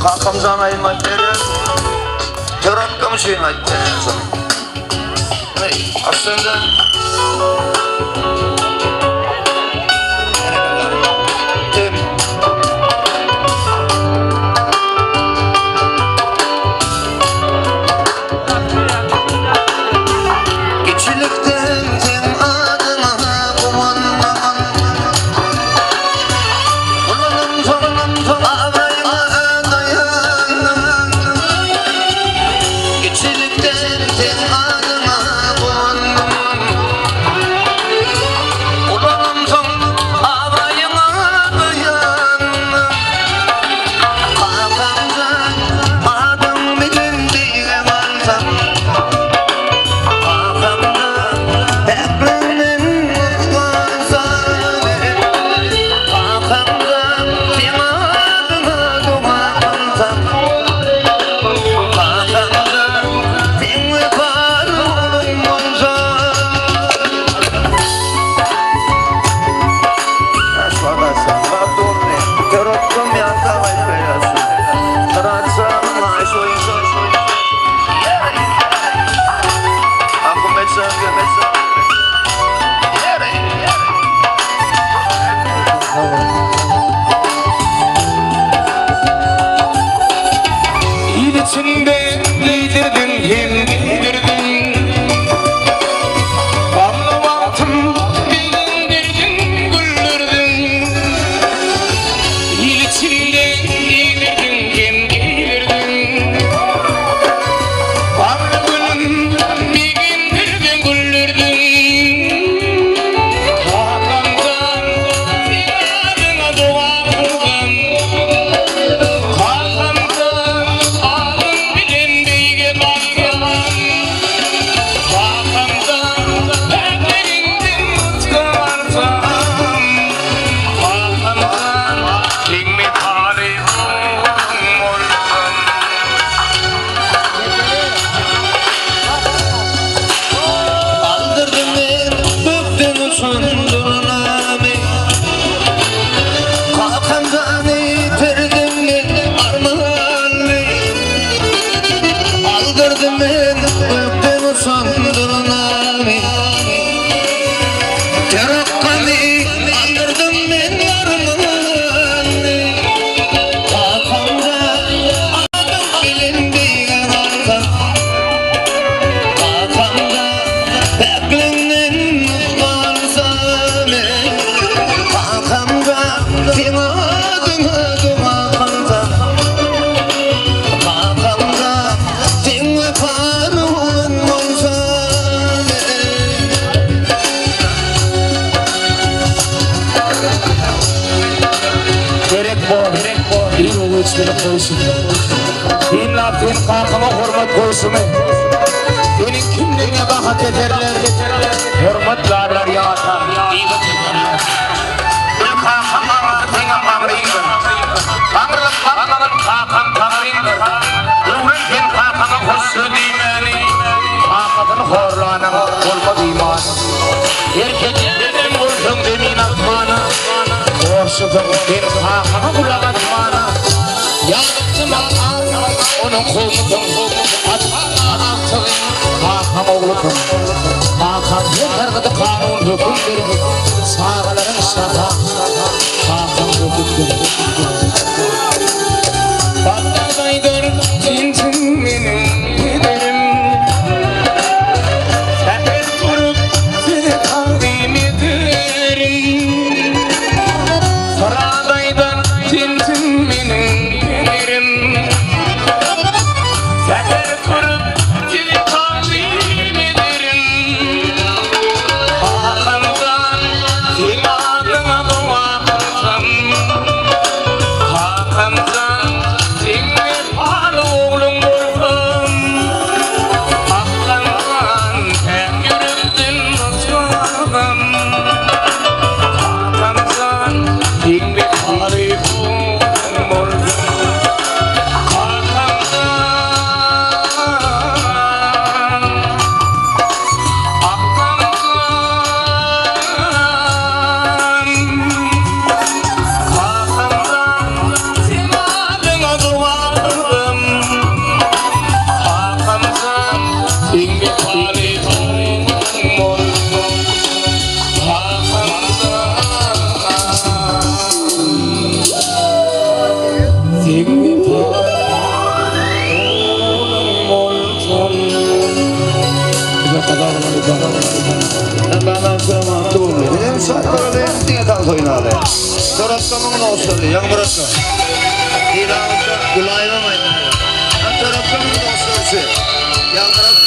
Kakamdan aymat veriyorsun. Terakkamı şeyin aymat veriyorsun. Aslında kalkama hürmet koysumu. Senin kimliğine bakat ederler, hürmetlerler ya ata. Bir kalkama tengam kamriydi. Kamrılık kalkanın kalkan kamriydi. Ürünken kalkama hüssü dimeni. Kalkatın horlanan olma diman. Erkeklerin vursun demin atmana. Korşudun bir kalkama bulagat mana. Yanıktım ağam. Onun kolunun atağın Hakan oğlum Hakan yeterdi kanun hüküm verir Sağların şaka Hakan hüküm Baktadaydır cinsin benim giderim Seher durup seni takdim ederim Saradaydır cinsin benim giderim Seher kurup seni takdim ederim Hakan'dan senin adına dua Benim şarkıları hepsine kalk oynadı. Taraftamın dostları, yan bırakma. İlanında gülaylamayın. Taraftamın dostları, yan bırakma.